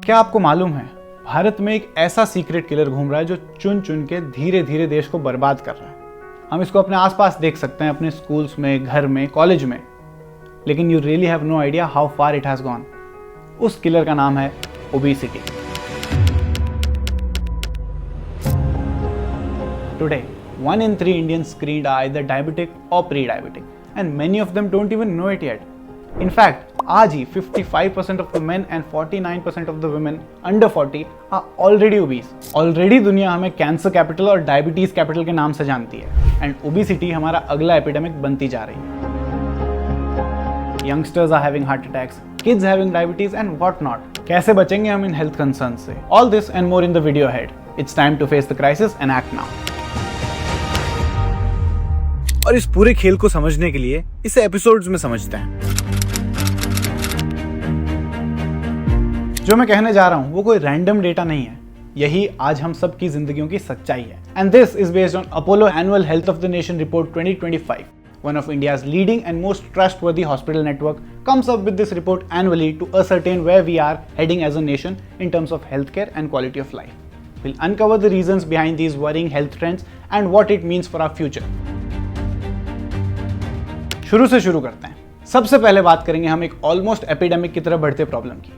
क्या आपको मालूम है भारत में एक ऐसा सीक्रेट किलर घूम रहा है जो चुन चुन के धीरे धीरे देश को बर्बाद कर रहा है। हम इसको अपने आसपास देख सकते हैं, अपने स्कूल्स में, घर में, कॉलेज में, लेकिन you really have no idea how far it has gone. उस किलर का नाम है obesity. Today 1 in 3 Indians screened are either diabetic or pre-diabetic, and many of them don't even know it yet. In fact, आज ही 55% of the men and 49% of the women under 40 are already obese. Already दुनिया हमें cancer capital और diabetes capital के नाम से जानती है, and obesity हमारा अगला एपिडेमिक बनती जा रही है। Youngsters are having heart attacks, kids having diabetes and what not. कैसे बचेंगे हम इन हेल्थ कंसर्न से? All this and more in the video ahead. It's time to face the crisis and act now. और इस पूरे खेल को समझने के लिए इसे एपिसोड्स में समझते हैं। जो मैं कहने जा रहा हूं वो कोई रैंडम डेटा नहीं है, यही आज हम सब की जिंदगियों की सच्चाई है। And this is based on Apollo annual health of the nation report 2025. One of India's leading and most trustworthy hospital network comes up with this report annually to ascertain where we are heading as a nation in terms of healthcare and quality of life. We'll uncover the reasons behind these worrying health trends and what it means for our future. शुरू से शुरू करते हैं। सबसे पहले बात करेंगे हम एक ऑलमोस्ट एपिडेमिक की तरह बढ़ते प्रॉब्लम की,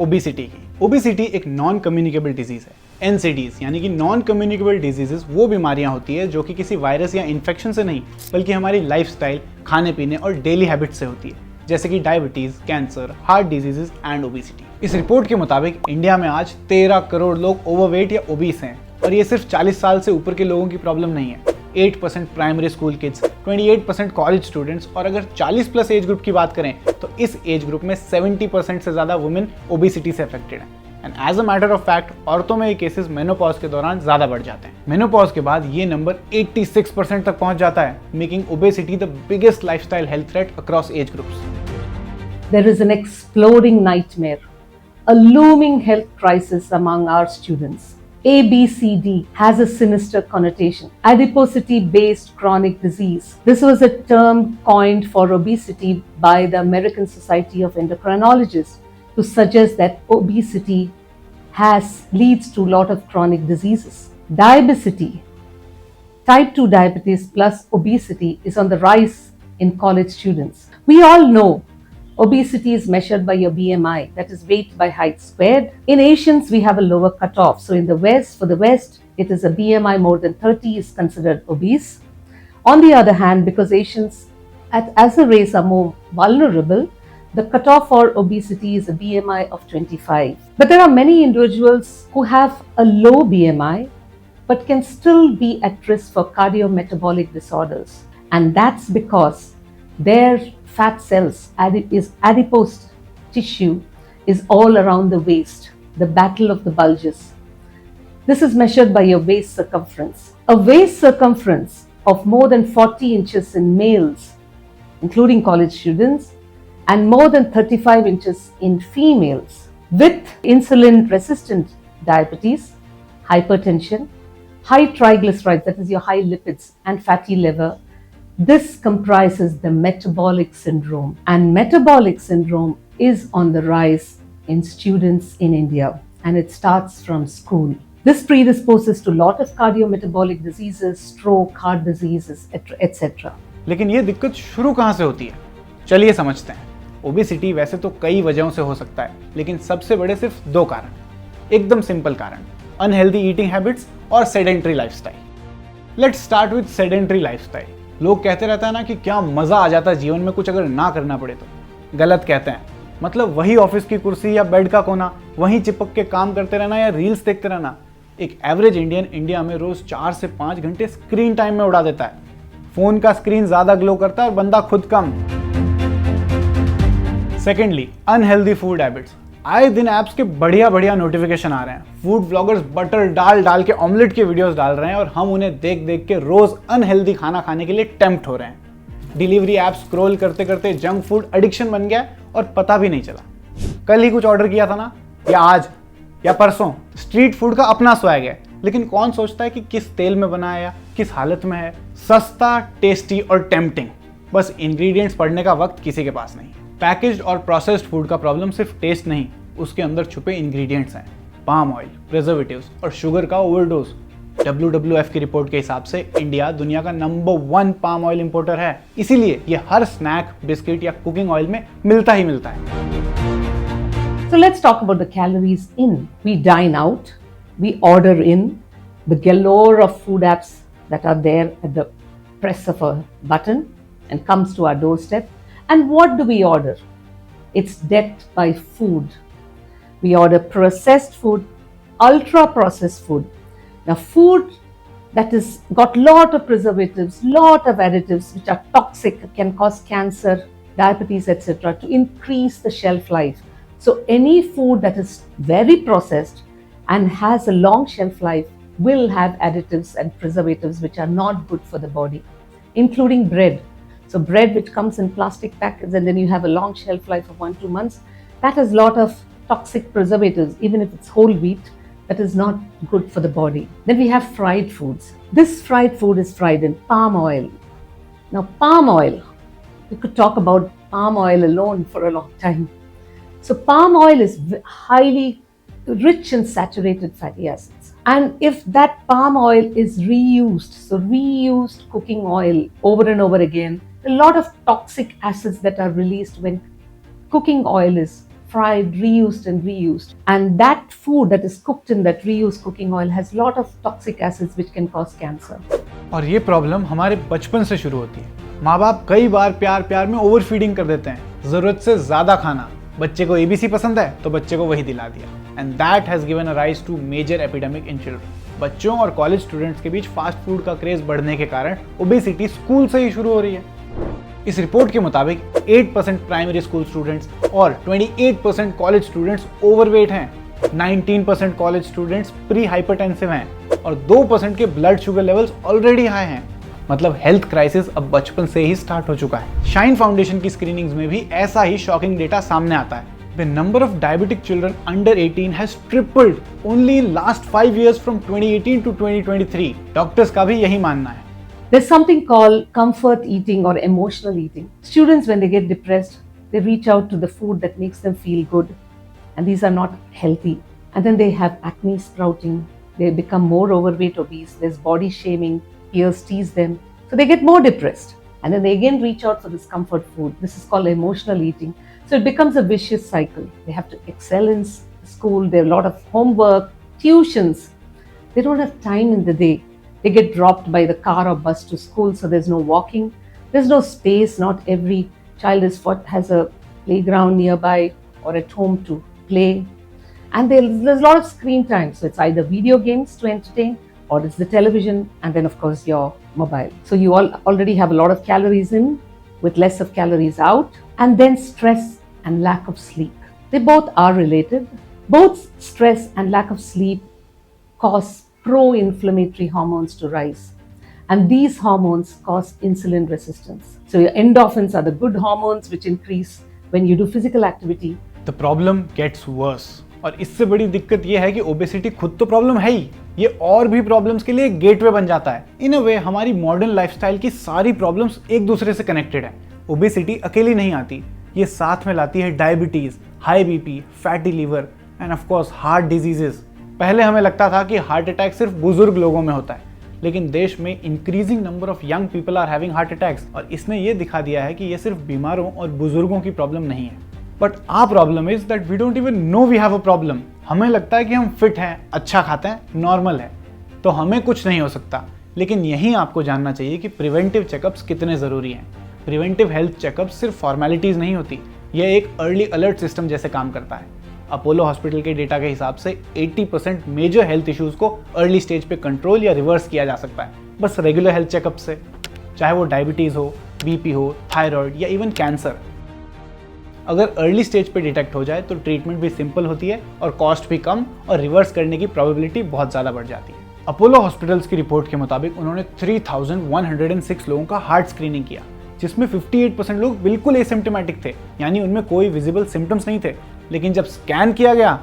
ओबेसिटी की। ओबेसिटी एक नॉन कम्युनिकेबल डिजीज है। NCDs यानी कि नॉन कम्युनिकेबल डिजीजेस वो बीमारियां होती है जो कि किसी वायरस या इन्फेक्शन से नहीं बल्कि हमारी लाइफस्टाइल, खाने पीने और डेली हैबिट से होती है, जैसे कि diabetes, cancer, heart diseases and obesity. इस रिपोर्ट के मुताबिक इंडिया में आज 13 करोड़ लोग ओवरवेट या ओबीस हैं, और ये सिर्फ 40 साल से ऊपर के लोगों की प्रॉब्लम नहीं है। 8% primary school kids, 28% college students, और अगर 40 प्लस एज ग्रुप की बात करें तो इस एज ग्रुप में 70% से ज्यादा वुमेन ओबेसिटी से अफेक्टेड हैं। And as a matter of fact औरतों में ये केसेस मेनोपॉज के दौरान ज्यादा बढ़ जाते हैं। मेनोपॉज के बाद ये नंबर 86% तक पहुंच जाता है, making obesity the biggest lifestyle health threat across age groups. There is an exploding nightmare, a looming health crisis among our students. ABCD has a sinister connotation. Adiposity-based chronic disease. This was a term coined for obesity by the American Society of Endocrinologists to suggest that obesity leads to a lot of chronic diseases. Diabesity, type 2 diabetes plus obesity is on the rise in college students. We all know obesity is measured by your BMI, that is weight by height squared. In Asians, we have a lower cutoff. So in the West, for the West, it is a BMI more than 30 is considered obese. On the other hand, because Asians as a race are more vulnerable, the cutoff for obesity is a BMI of 25. But there are many individuals who have a low BMI but can still be at risk for cardiometabolic disorders. And that's because their fat cells, adipose tissue, is all around the waist, the battle of the bulges. This is measured by your waist circumference. A waist circumference of more than 40 inches in males, including college students, and more than 35 inches in females with insulin-resistant diabetes, hypertension, high triglycerides, that is your high lipids, and fatty liver. This comprises the metabolic syndrome, and metabolic syndrome is on the rise in students in India, and it starts from school. This predisposes to a lot of cardiometabolic diseases, stroke, heart diseases, etc. लेकिन ये दिक्कत शुरू कहाँ से होती है? चलिए समझते हैं। ओबेसिटी वैसे तो कई वजहों से हो सकता है, लेकिन सबसे बड़े सिर्फ 2 कारण, एकदम सिंपल कारण, अनहेल्दी ईटिंग हैबिट्स और sedentary lifestyle. Let's start with sedentary lifestyle. लोग कहते रहता है ना कि क्या मजा आ जाता है जीवन में कुछ अगर ना करना पड़े तो। गलत कहते हैं, मतलब वही ऑफिस की कुर्सी या बेड का कोना, वहीं चिपक के काम करते रहना या रील्स देखते रहना। एक एवरेज इंडियन इंडिया में रोज 4 से 5 घंटे स्क्रीन टाइम में उड़ा देता है। फोन का स्क्रीन ज्यादा ग्लो करता है और बंदा खुद कम। Secondly, unhealthy food habits. आए दिन ऐप्स के बढ़िया बढ़िया नोटिफिकेशन आ रहे हैं। फूड ब्लॉगर्स बटर डाल के ऑमलेट के वीडियोस डाल रहे हैं और हम उन्हें देख देख के रोज अनहेल्दी खाना खाने के लिए टेम्प्ट हो रहे हैं। डिलीवरी ऐप स्क्रॉल करते करते जंक फूड एडिक्शन बन गया और पता भी नहीं चला। कल ही कुछ ऑर्डर किया था ना, या आज या परसों। स्ट्रीट फूड का अपना स्वैग है, लेकिन कौन सोचता है कि किस तेल में बना है या किस हालत में है। सस्ता, टेस्टी और टेम्प्टिंग, बस इंग्रेडिएंट्स पढ़ने का वक्त किसी के पास नहीं। पैकेज्ड और प्रोसेस्ड फूड का प्रॉब्लम सिर्फ टेस्ट नहीं उसके अंदर छुपे इंग्रेडिएंट्स हैं, पाम ऑयल, प्रिजर्वेटिव्स और शुगर का ओवरडोज। WWF की रिपोर्ट के हिसाब से इंडिया दुनिया का नंबर 1 पाम ऑयल इंपोर्टर है, इसीलिए ये हर स्नैक, बिस्किट या कुकिंग ऑयल में मिलता ही मिलता है। So let's talk about the calories in. We dine out, we order in the galore of food apps that are there at the press of a button and comes to our doorstep. And what do we order? It's death by food. We order processed food, ultra processed food. Now food that is got lot of preservatives, lot of additives which are toxic, can cause cancer, diabetes, etc. to increase the shelf life. So any food that is very processed and has a long shelf life will have additives and preservatives which are not good for the body, including bread. So bread which comes in plastic packets and then you have a long shelf life of 1-2 months, that has a lot of toxic preservatives, even if it's whole wheat, that is not good for the body. Then we have fried foods. This fried food is fried in palm oil. Now palm oil, we could talk about palm oil alone for a long time. So palm oil is highly rich in saturated fatty acids. And if that palm oil is reused, so reused cooking oil over and over again, a lot of toxic acids that are released when cooking oil is fried, reused and reused. And that food that is cooked in that reused cooking oil has a lot of toxic acids which can cause cancer. और ये problem हमारे बचपन से शुरू होती है। माँ बाप कई बार प्यार प्यार में ओवर फीडिंग कर देते हैं, जरूरत से ज्यादा खाना। बच्चे को ABC पसंद है तो बच्चे को वही दिला दिया, and that has given a rise to major epidemic in children. बच्चों और कॉलेज स्टूडेंट्स के बीच फास्ट फूड का क्रेज बढ़ने के कारण ओबेसिटी स्कूल से ही शुरू हो रही है। इस रिपोर्ट के मुताबिक 8% प्राइमरी स्कूल स्टूडेंट्स और 28% कॉलेज स्टूडेंट्स ओवरवेट हैं, 19% कॉलेज स्टूडेंट्स प्री हाइपरटेंसिव हैं और 2% के blood sugar levels already high हैं। मतलब हेल्थ क्राइसिस अब बचपन से ही स्टार्ट हो चुका है। शाइन फाउंडेशन की स्क्रीनिंग्स में भी ऐसा ही शॉकिंग डेटा सामने आता है। The number of diabetic children under 18 has tripled only in last 5 years from 2018 to 2023. Doctors का भी यही मानना है। There's something called comfort eating or emotional eating. Students, when they get depressed, they reach out to the food that makes them feel good, and these are not healthy. And then they have acne sprouting, they become more overweight, obese, there's body shaming, peers tease them, so they get more depressed. And then they again reach out for this comfort food. This is called emotional eating. So it becomes a vicious cycle. They have to excel in school, there are a lot of homework, tuitions. They don't have time in the day. They get dropped by the car or bus to school, so there's no walking. There's no space. Not every child has a playground nearby or at home to play. And there's a lot of screen time. So it's either video games to entertain, or it's the television, and then of course your mobile. So you already have a lot of calories in with less of calories out. And then stress and lack of sleep. They both are related. Both stress and lack of sleep cause pro-inflammatory hormones to rise. And these hormones cause insulin resistance. So your endorphins are the good hormones which increase when you do physical activity. The problem gets worse. और इससे बड़ी दिक्कत ये है कि obesity खुद तो problem है ही, ये और भी प्रॉब्लम्स के लिए गेटवे बन जाता है। इन अ वे हमारी मॉडर्न लाइफस्टाइल की सारी प्रॉब्लम्स एक दूसरे से कनेक्टेड है। ओबेसिटी अकेली नहीं आती, ये साथ में लाती है diabetes, high BP, fatty liver and of course heart diseases. पहले हमें लगता था कि हार्ट अटैक सिर्फ बुजुर्ग लोगों में होता है, लेकिन देश में increasing number of young people are having heart attacks, और इसने ये दिखा दिया है कि ये सिर्फ बीमारों और बुजुर्गों की प्रॉब्लम नहीं है। But our problem is that we don't even know we have a problem. हमें लगता है कि हम फिट हैं, अच्छा खाते हैं, नॉर्मल है, तो हमें कुछ नहीं हो सकता। लेकिन यही आपको जानना चाहिए कि प्रिवेंटिव चेकअप्स कितने ज़रूरी हैं। प्रिवेंटिव हेल्थ चेकअप सिर्फ फॉर्मेलिटीज़ नहीं होती, यह एक अर्ली अलर्ट सिस्टम जैसे काम करता है। अपोलो हॉस्पिटल के डेटा के हिसाब से 80% मेजर हेल्थ इश्यूज़ को अर्ली स्टेज पे कंट्रोल या रिवर्स किया जा सकता है, बस रेगुलर हेल्थ चेकअप से। चाहे वो डायबिटीज़ हो, बीपी हो, थायराइड या इवन कैंसर। अगर अर्ली स्टेज पे डिटेक्ट हो जाए तो ट्रीटमेंट भी सिंपल होती है और कॉस्ट भी कम, और रिवर्स करने की प्रोबेबिलिटी बहुत ज़्यादा बढ़ जाती है। अपोलो हॉस्पिटल्स की रिपोर्ट के मुताबिक उन्होंने 3106 लोगों का हार्ट स्क्रीनिंग किया, जिसमें 58% लोग बिल्कुल एसिम्प्टोमेटिक थे, यानी उनमें कोई विजिबल सिम्टम्स नहीं थे। लेकिन जब स्कैन किया गया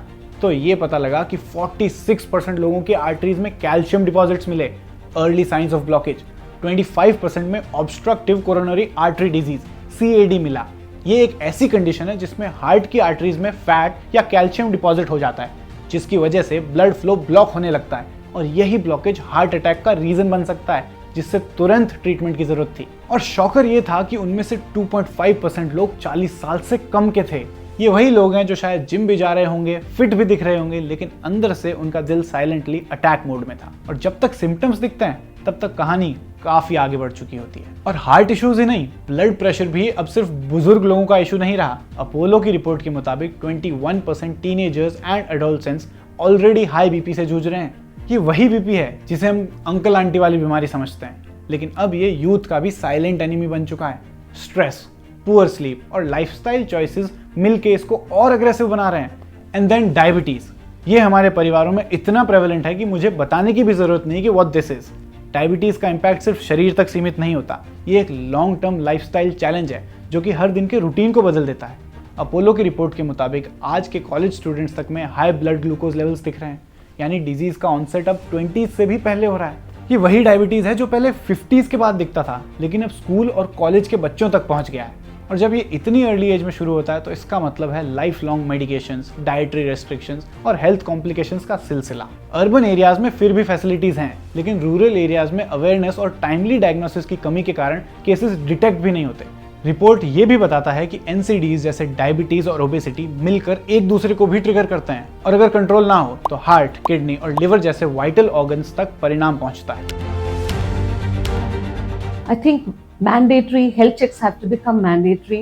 तो ये पता लगा कि 46% लोगों के आर्टरीज में कैल्शियम डिपॉजिट्स मिले, अर्ली साइंस ऑफ ब्लॉकेज। 25% में obstructive coronary artery disease CAD मिला, ये एक ऐसी कंडीशन है जिसमें हार्ट की आर्टरीज में फैट या कैल्शियम डिपॉजिट हो जाता है, जिसकी वजह से ब्लड फ्लो ब्लॉक होने लगता है और यही ब्लॉकेज हार्ट अटैक का रीजन बन सकता है, जिससे तुरंत ट्रीटमेंट की जरूरत थी। और शॉकर ये था कि उनमें से 2.5% लोग 40 साल से कम के थे। ये वही लोग हैं जो शायद जिम भी जा रहे होंगे, फिट भी दिख रहे होंगे, लेकिन अंदर से उनका दिल साइलेंटली अटैक मोड में था। और जब तक सिम्टम्स दिखते हैं तब तक कहानी काफी आगे बढ़ चुकी होती है। और हार्ट इश्यूज ही नहीं, ब्लड प्रेशर भी अब सिर्फ बुजुर्ग लोगों का इशू नहीं रहा। अपोलो की रिपोर्ट के मुताबिक 21% teenagers and adolescents already high BP से जूझ रहे हैं। ये वही बीपी है जिसे हम अंकल आंटी वाली बीमारी समझते हैं, लेकिन अब ये यूथ का भी साइलेंट एनिमी बन चुका है। स्ट्रेस, पुअर स्लीप और लाइफस्टाइल चॉइसेस मिलके इसको और अग्रेसिव बना रहे हैं। एंड देन डायबिटीज, ये हमारे परिवारों में इतना प्रेवलेंट है कि मुझे बताने की भी जरूरत नहीं कि व्हाट दिस इज। डायबिटीज का इम्पैक्ट सिर्फ शरीर तक सीमित नहीं होता, ये एक लॉन्ग टर्म लाइफस्टाइल चैलेंज है जो कि हर दिन के रूटीन को बदल देता है। अपोलो की रिपोर्ट के मुताबिक आज के कॉलेज स्टूडेंट्स तक में हाई ब्लड ग्लूकोज लेवल्स दिख रहे हैं, यानी डिजीज का ऑनसेट अब 20s से भी पहले हो रहा है। ये वही डायबिटीज है जो पहले 50s के बाद दिखता था, लेकिन अब स्कूल और कॉलेज के बच्चों तक पहुंच गया है। और जब ये इतनी अर्ली एज में शुरू होता है तो इसका मतलब है life long medications, dietary restrictions और हेल्थ कॉम्प्लिकेशंस का सिलसिला। अर्बन एरियाज में फिर भी फैसिलिटीज हैं, लेकिन रूरल एरियाज में अवेयरनेस और टाइमली डायग्नोसिस की कमी के कारण केसेस डिटेक्ट भी नहीं होते। रिपोर्ट ये भी बताता है कि एनसीडीज जैसे डायबिटीज और ओबेसिटी मिलकर एक दूसरे को भी ट्रिगर करते हैं, और अगर कंट्रोल ना हो तो हार्ट, किडनी और लिवर जैसे वाइटल ऑर्गन्स तक परिणाम पहुंचता है। I think mandatory health checks have to become mandatory.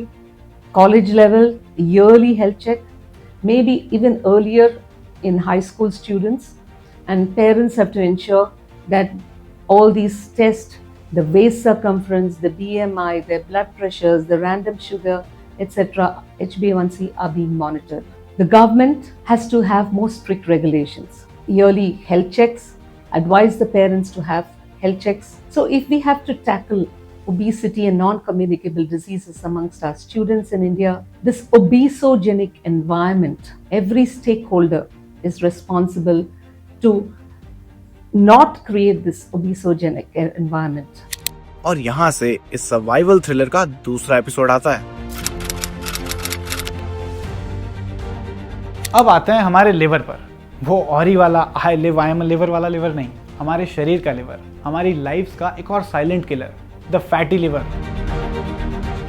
College level, yearly health check, maybe even earlier in high school students. And parents have to ensure that all these tests, the waist circumference, the BMI, their blood pressures, the random sugar, etc., HbA1c are being monitored. The government has to have more strict regulations. Yearly health checks, advise the parents to have health checks. So if we have to tackle obesity and non-communicable diseases amongst our students in India, this obesogenic environment, every stakeholder is responsible to not create this obesogenic environment. और यहाँ से इस survival thriller का दूसरा episode आता है। अब आते हैं हमारे लिवर पर। वो ऑरी वाला I live I am liver वाला लिवर नहीं, हमारे शरीर का लिवर, हमारी लाइफ का एक और silent killer, the fatty liver.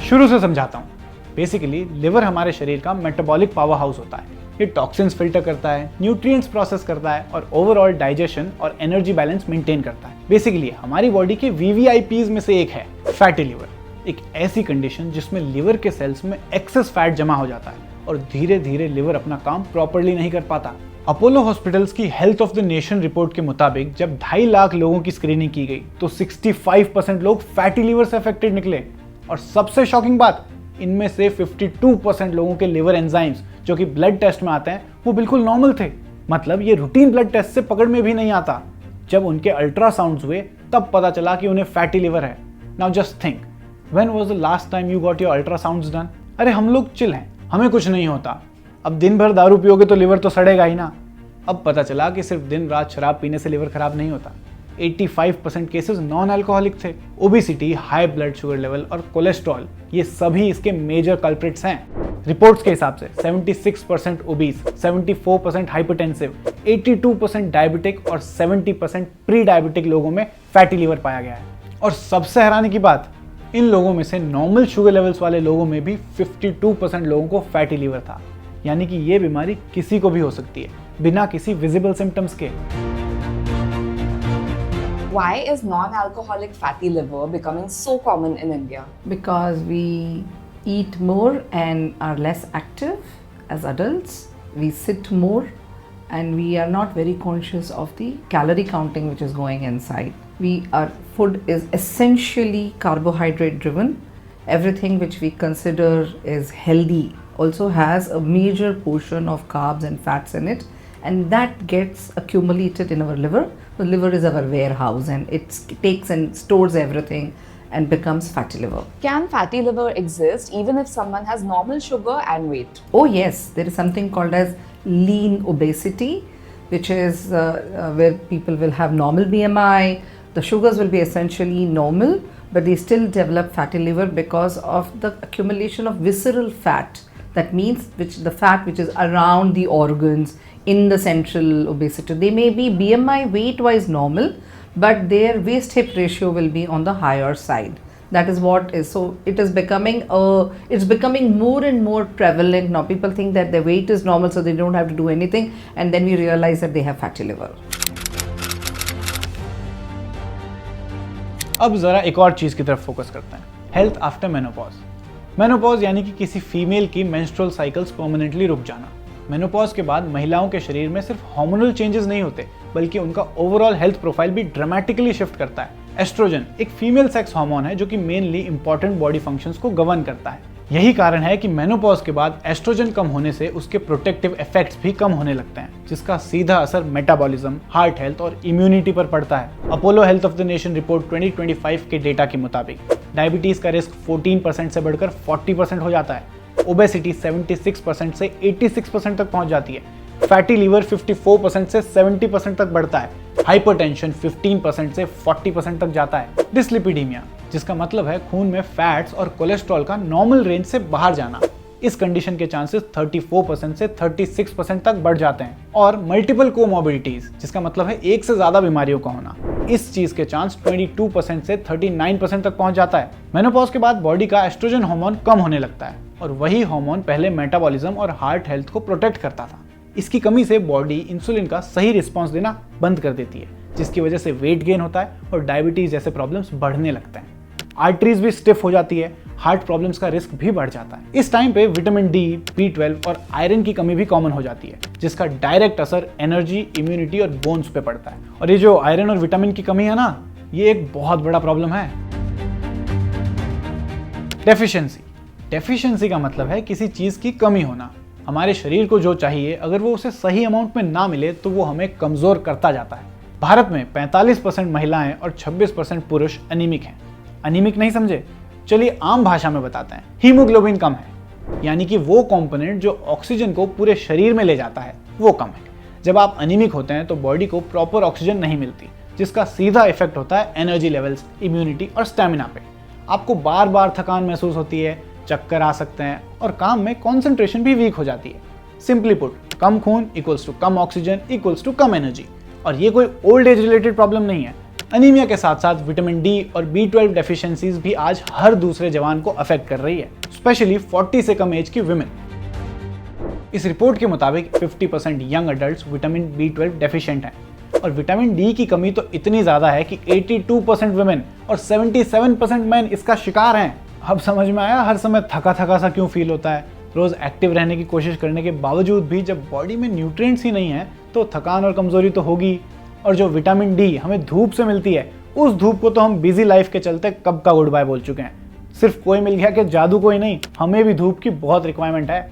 शुरू से समझाता हूँ। बेसिकली लिवर हमारे शरीर का मेटाबॉलिक पावर हाउस होता है। ये टॉक्सिन्स फिल्टर करता है, न्यूट्रिएंट्स प्रोसेस करता है और ओवरऑल डाइजेशन और एनर्जी बैलेंस मेंटेन करता है। बेसिकली हमारी बॉडी के वीवीआईपीज में से एक है फैटी लिवर। एक ऐसी कंडीशन जिसमें लिवर के सेल्स में एक्सेस फैट जमा हो जाता है और धीरे धीरे लिवर अपना काम प्रॉपर्ली नहीं कर पाता। अपोलो हॉस्पिटल्स की health of the nation report के मुताबिक जब 2.5 लाख लोगों की स्क्रीनिंग की गई तो 65% लोग फैटी लिवर से अफेक्टेड निकले। और सबसे शॉकिंग बात, इनमें से 52% लोगों के लिवर एंजाइम्स जो कि ब्लड टेस्ट में आते हैं वो बिल्कुल नॉर्मल थे। मतलब ये रूटीन ब्लड टेस्ट से पकड़ में भी नहीं आता। जब उनके अल्ट्रासाउंड्स हुए तब पता चला कि उन्हें फैटी लिवर है। Now just think, when was the last time you got your ultrasounds done? अरे हम लोग चिल हैं, हमें कुछ नहीं होता। अब दिन भर दारू पियोगे तो लिवर तो सड़ेगा ही ना। अब पता चला कि सिर्फ दिन रात शराब पीने से लिवर खराब नहीं होता। 85% केसेस नॉन अल्कोहलिक थे। Obesity, high blood sugar level और कोलेस्ट्रॉल, ये सभी इसके मेजर कल्प्रिट्स हैं। रिपोर्ट्स के हिसाब से 76% ओबीस, 74% हाइपरटेंसिव, 82% डायबिटिक और 70% प्री डायबिटिक लोगों में फैटी लिवर पाया गया है। और सबसे हैरानी की बात, इन लोगों में से नॉर्मल शुगर लेवल्स वाले लोगों में भी 52% लोगों को फैटी लिवर था। यानी कि ये बीमारी किसी को भी हो सकती है बिना किसी विजिबल सिम्टम्स के। Why is non-alcoholic fatty liver becoming so common in India? Because we eat more and are less active as adults. We sit more and we are not very conscious of the calorie counting which is going inside. Our food is essentially carbohydrate driven. Everything which we consider is healthy also has a major portion of carbs and fats in it, and that gets accumulated in our liver. The liver is our warehouse and it takes and stores everything and becomes fatty liver. Can fatty liver exist even if someone has normal sugar and weight? Oh yes, there is something called as lean obesity, which is where people will have normal BMI, the sugars will be essentially normal, but they still develop fatty liver because of the accumulation of visceral fat. That means the fat which is around the organs in the central obesity. They may be BMI weight wise normal, but their waist hip ratio will be on the higher side. That is what is, so it is becoming it's becoming more and more prevalent now. People think that their weight is normal, so they don't have to do anything, and then we realize that they have fatty liver. अब जरा एक और चीज की तरफ focus करते हैं, health after menopause. Menopause यानी कि किसी फीमेल की मेंस्ट्रुअल साइकिल्स परमानेंटली रुक जाना। मेनोपॉज के बाद महिलाओं के शरीर में सिर्फ हार्मोनल चेंजेस नहीं होते, बल्कि उनका ओवरऑल हेल्थ प्रोफाइल भी ड्रामेटिकली शिफ्ट करता है। एस्ट्रोजन एक फीमेल सेक्स हार्मोन है जो कि मेनली इंपॉर्टेंट बॉडी फंक्शंस को गवर्न करता है। यही कारण है कि मेनोपॉज के बाद एस्ट्रोजन कम होने से उसके प्रोटेक्टिव इफेक्ट्स भी कम होने लगते हैं, जिसका सीधा असर मेटाबॉलिज्म, हार्ट हेल्थ और इम्यूनिटी पर पड़ता है। Apollo health of the nation report 2025 के डेटा के मुताबिक डायबिटीज का रिस्क 14% से बढ़कर 40% हो जाता है, ओबेसिटी 76% से 86% तक पहुंच जाती है, फैटी लीवर 54% से 70% तक बढ़ता है, हाइपरटेंशन 15% से 40% तक जाता है, डिस्लिपिडीमिया जिसका मतलब है खून में फैट्स और कोलेस्ट्रॉल का नॉर्मल रेंज से बाहर जाना, इस कंडीशन के चांसेस 34% से 36% तक बढ़ जाते हैं, और मल्टीपल कोमॉर्बिडिटीज जिसका मतलब है एक से ज्यादा बीमारियों का होना, इस चीज के चांस 22% से 39% तक पहुंच जाता है। मेनोपॉज के बाद बॉडी का एस्ट्रोजन हार्मोन कम होने लगता है, और वही हार्मोन पहले मेटाबॉलिज्म और हार्ट हेल्थ को प्रोटेक्ट करता था। इसकी कमी से बॉडी इंसुलिन का सही रिस्पॉन्स देना बंद कर देती है, जिसकी वजह से वेट गेन होता है और डायबिटीज जैसे प्रॉब्लम्स बढ़ने लगते हैं। आर्टरीज भी स्टिफ हो जाती है, हार्ट प्रॉब्लम्स का रिस्क भी बढ़ जाता है। इस टाइम पे विटामिन डी, B12 और आयरन की कमी भी कॉमन हो जाती है, जिसका डायरेक्ट असर एनर्जी, इम्यूनिटी और बोन्स पे पड़ता है। और ये जो आयरन और विटामिन की कमी है ना, ये एक बहुत बड़ा प्रॉब्लम है। डेफिशिएंसी का मतलब है किसी चीज की कमी होना। हमारे शरीर को जो चाहिए, अगर वो उसे सही अमाउंट में ना मिले तो वो हमें कमजोर करता जाता है। भारत में 45% महिलाएं और 26% पुरुष अनीमिक हैं। अनीमिक नहीं समझे? चलिए आम भाषा में बताते हैं। हीमोग्लोबिन कम है, यानी कि वो कंपोनेंट जो ऑक्सीजन को पूरे शरीर में ले जाता है वो कम है। जब आप अनीमिक होते हैं तो बॉडी को प्रॉपर ऑक्सीजन नहीं मिलती, जिसका सीधा इफेक्ट होता है एनर्जी लेवल्स, इम्यूनिटी और स्टेमिना पे। आपको बार बार थकान महसूस होती है, चक्कर आ सकते हैं और काम में कंसंट्रेशन भी वीक हो जाती है। सिंपली पुट, कम खून इक्वल्स टू कम ऑक्सीजन इक्वल्स टू कम एनर्जी। और ये कोई ओल्ड एज रिलेटेड प्रॉब्लम नहीं है। अनीमिया के साथ साथ विटामिन डी और B12 डेफिशिएंसीज भी आज हर दूसरे जवान को अफेक्ट कर रही है, स्पेशली 40 से कम एज की विमेन। इस रिपोर्ट के मुताबिक 50% young adults vitamin B12 deficient हैं, और विटामिन डी की कमी तो इतनी ज्यादा है कि 82% विमेन और 77% मैन इसका शिकार हैं। अब समझ में आया हर समय थका थका सा क्यों फील होता है। रोज एक्टिव रहने की कोशिश करने के बावजूद भी जब बॉडी में न्यूट्रिएंट्स ही नहीं है तो थकान और कमजोरी तो होगी। और जो विटामिन डी हमें धूप से मिलती है, उस धूप को तो हम बिजी लाइफ के चलते कब का गुड बाय बोल चुके हैं। सिर्फ कोई मिल गया कि जादू कोई नहीं, हमें भी धूप की बहुत रिक्वायरमेंट है।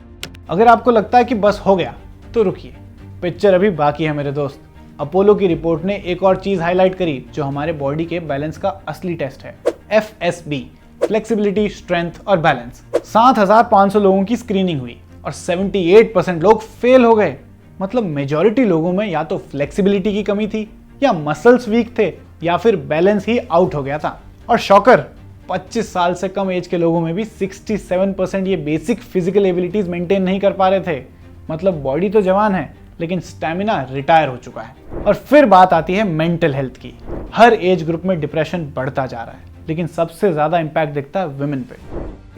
अगर आपको लगता है कि बस हो गया तो रुकिए, पिक्चर अभी बाकी है मेरे दोस्त। अपोलो की रिपोर्ट ने एक और चीज हाईलाइट करी जो हमारे बॉडी के बैलेंस का असली टेस्ट है, FSB, फ्लेक्सिबिलिटी, स्ट्रेंथ और बैलेंस। 7,500 लोगों की स्क्रीनिंग हुई और 78% लोग फेल हो गए। मतलब मेजॉरिटी लोगों में या तो फ्लेक्सिबिलिटी की कमी थी, या मसल्स वीक थे, या फिर बैलेंस ही आउट हो गया था। और शॉकर, 25 साल से कम एज के लोगों में भी 67% ये बेसिक फिजिकल एबिलिटीज मेंटेन नहीं कर पा रहे थे। मतलब बॉडी तो जवान है लेकिन स्टैमिना रिटायर हो चुका है। और फिर बात आती है मेंटल हेल्थ की। हर एज ग्रुप में डिप्रेशन बढ़ता जा रहा है, लेकिन सबसे ज्यादा इंपैक्ट दिखता है विमेन पे।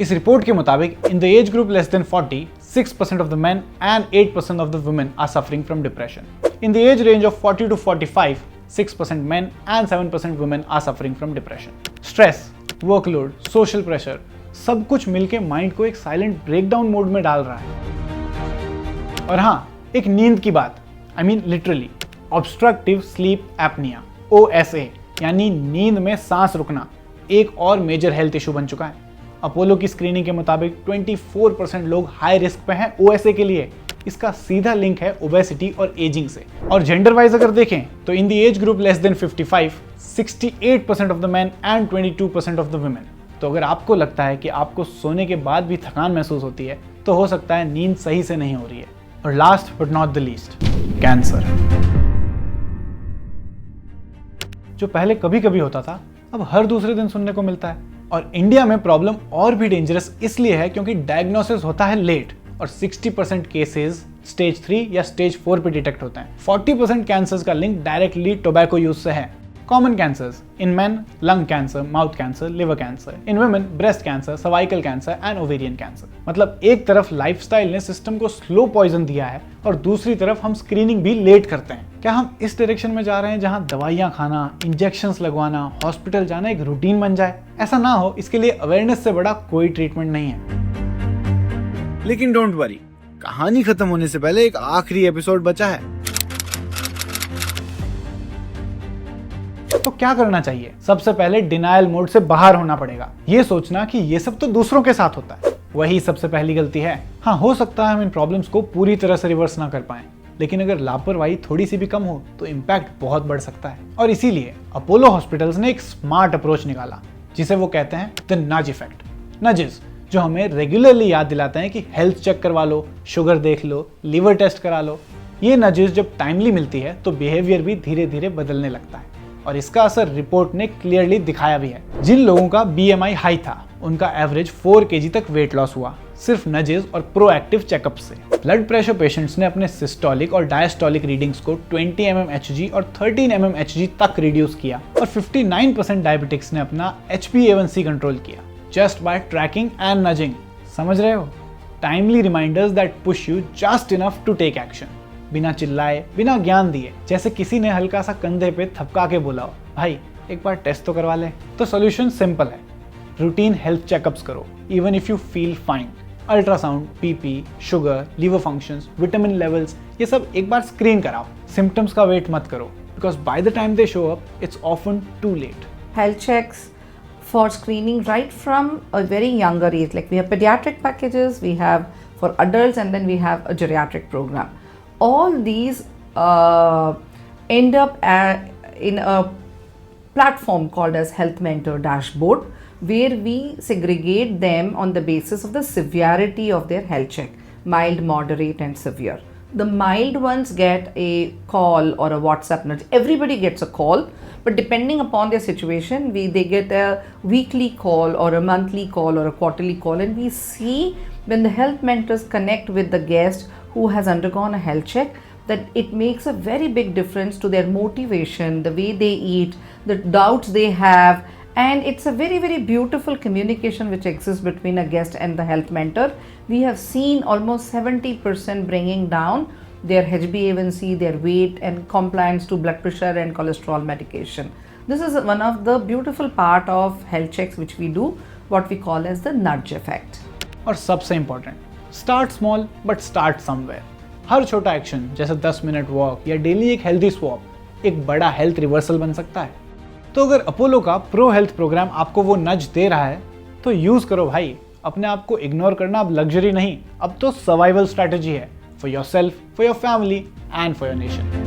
इस रिपोर्ट के मुताबिक in the age group less than 40, 6% of the men and 8% of the women are suffering from depression. In the age range of 40 to 45, 6% men and 7% women are suffering from depression. Stress, workload, social pressure, सब कुछ मिलके mind को एक silent breakdown mode में डाल रहा है। और हाँ, एक नींद की बात, I mean literally, obstructive sleep apnea, OSA, यानी नींद में सांस रुकना, एक और मेजर हेल्थ इशू बन चुका है। अपोलो की स्क्रीनिंग के मुताबिक 24% लोग हाई रिस्क पे हैं OSA के लिए। इसका सीधा लिंक है ओबेसिटी और एजिंग से। और जेंडर वाइज अगर देखें तो in the age group less than 55, 68% of the man and 22% of the women. तो अगर आपको लगता है कि आपको सोने के बाद भी थकान महसूस होती है तो हो सकता है नींद सही से नहीं हो रही है। और last but not the least, cancer, जो पहले कभी कभी होता था अब हर दूसरे दिन सुनने को मिलता है। और इंडिया में प्रॉब्लम और भी डेंजरस इसलिए है क्योंकि डायग्नोसिस होता है लेट और 60% केसेस स्टेज 3 या स्टेज 4 पे डिटेक्ट होते हैं। 40% कैंसर्स का लिंक डायरेक्टली टोबैको यूज से है। Common cancers in main lung cancer, mouth cancer, liver cancer, in women breast cancer, cervical cancer and ovarian cancer. मतलब एक तरफ लाइफस्टाइल ने सिस्टम को स्लो पॉइजन दिया है और दूसरी तरफ हम स्क्रीनिंग भी लेट करते हैं। क्या हम इस डायरेक्शन में जा रहे हैं जहां दवाइयां खाना, इंजेक्शंस लगवाना, हॉस्पिटल जाना एक रूटीन बन जाए? ऐसा ना हो, इसके लिए अवेयरनेस से बड़ा कोई ट्रीटमेंट नहीं है। लेकिन डोंट वरी, कहानी खत्म होने से पहले एक आखिरी एपिसोड बचा है। तो क्या करना चाहिए? सबसे पहले डिनायल मोड से बाहर होना पड़ेगा। ये सोचना कि ये सब तो दूसरों के साथ होता है, वही सबसे पहली गलती है। हाँ, हो सकता है हम इन प्रॉब्लम्स को पूरी तरह से रिवर्स ना कर पाएं, लेकिन अगर लापरवाही थोड़ी सी भी कम हो तो इम्पैक्ट बहुत बढ़ सकता है। और इसीलिए अपोलो हॉस्पिटल्स ने एक स्मार्ट अप्रोच निकाला जिसे वो कहते हैं द नज इफेक्ट। नजेस जो हमें रेगुलरली याद दिलाते हैं कि हेल्थ चेक करवा लो, शुगर देख लो, लीवर टेस्ट करा लो। ये नजेस जब टाइमली मिलती है तो बिहेवियर भी धीरे धीरे बदलने लगता है और इसका असर रिपोर्ट ने क्लियरली दिखाया भी है। जिन लोगों का BMI हाई था उनका एवरेज 4 kg तक वेट लॉस हुआ सिर्फ नजेस और प्रोएक्टिव चेकअप से। ब्लड प्रेशर पेशेंट्स ने अपने सिस्टोलिक और डायस्टोलिक रीडिंग्स को 20 mmHg और 13 mmHg तक रिड्यूस किया और 59% डायबिटिक्स ने अपना HbA1c कंट्रोल किया just by tracking and nudging. समझ रहे हो? Timely reminders that push you just enough to take action, बिना चिल्लाए, बिना ज्ञान दिए। जैसे किसी ने हल्का सा कंधे पे थपका के बोला हो, भाई एक बार टेस्ट तो करवा ले। तो सॉल्यूशन सिंपल है, रूटीन हेल्थ चेकअप्स करो even if you feel fine. Ultrasound, BP, sugar, liver functions, vitamin levels, ये सब एक बार स्क्रीन कराओ। सिम्टम्स का वेट मत करो because by the time they show up it's often too late. Health checks for screening right from a very younger age. Like we have pediatric packages, we have for adults, and then we have a geriatric program. All these end up in a platform called as Health Mentor Dashboard, where we segregate them on the basis of the severity of their health check, mild, moderate and severe. The mild ones get a call or a WhatsApp nudge. Everybody gets a call, but depending upon their situation, they get a weekly call or a monthly call or a quarterly call, and we see when the health mentors connect with the guest who has undergone a health check, that it makes a very big difference to their motivation, the way they eat, the doubts they have, and it's a very, very beautiful communication which exists between a guest and the health mentor. We have seen almost 70% bringing down their HbA1c, their weight, and compliance to blood pressure and cholesterol medication. This is one of the beautiful part of health checks which we do, what we call as the nudge effect. और सबसे important, start small but start somewhere. हर छोटा action जैसे 10 minute walk या daily एक healthy swap एक बड़ा health reversal बन सकता है। तो अगर अपोलो का प्रो हेल्थ प्रोग्राम आपको वो नज दे रहा है तो यूज करो भाई। अपने आप को इग्नोर करना अब लग्जरी नहीं, अब तो सर्वाइवल स्ट्रैटेजी है for yourself, for your family and for your nation.